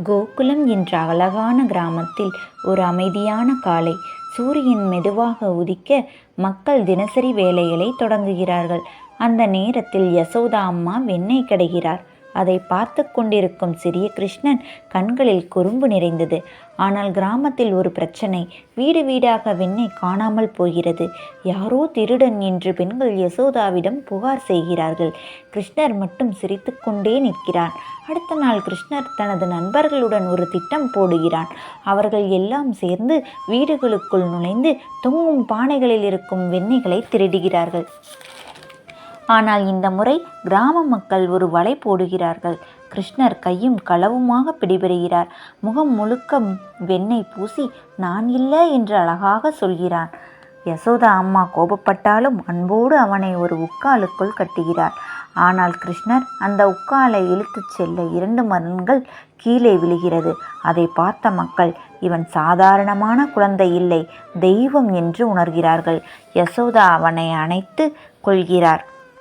கோகுலம் என்ற அழகான கிராமத்தில் ஒரு அமைதியான காலை. சூரியன் மெதுவாக உதிக்க மக்கள் தினசரி வேலைகளை தொடங்குகிறார்கள். அந்த நேரத்தில் யசோதா அம்மா வெண்ணெய் கடைகிறார். அதை பார்த்து கொண்டிருக்கும் சிறிய கிருஷ்ணன் கண்களில் குறும்பு நிறைந்தது. ஆனால் கிராமத்தில் ஒரு பிரச்சனை. வீடு வீடாக வெண்ணெய் காணாமல் போகிறது. யாரோ திருடன் என்று பெண்கள் யசோதாவிடம் புகார் செய்கிறார்கள். கிருஷ்ணர் மட்டும் சிரித்து கொண்டே நிற்கிறான். அடுத்த நாள் கிருஷ்ணர் தனது நண்பர்களுடன் ஒரு திட்டம் போடுகிறான். அவர்கள் எல்லாம் சேர்ந்து வீடுகளுக்குள் நுழைந்து தொங்கும் பானைகளில் இருக்கும் வெண்ணெய்களை திருடுகிறார்கள். ஆனால் இந்த முறை கிராம மக்கள் ஒரு வலை போடுகிறார்கள். கிருஷ்ணர் கையும் களவுமாக பிடிபடுகிறார். முகம் முழுக்க வெண்ணெய் பூசி நான் இல்லை என்று அழகாக சொல்கிறான். யசோதா அம்மா கோபப்பட்டாலும் அன்போடு அவனை ஒரு உக்காலுக்குள் கட்டுகிறார். ஆனால் கிருஷ்ணர் அந்த உக்காலை இழுத்துச் செல்ல 2 மரங்கள் கீழே விழுகிறது. அதை பார்த்த மக்கள் இவன் சாதாரணமான குழந்தை இல்லை, தெய்வம் என்று உணர்கிறார்கள். யசோதா அவனை அணைத்து கொள்கிறார்.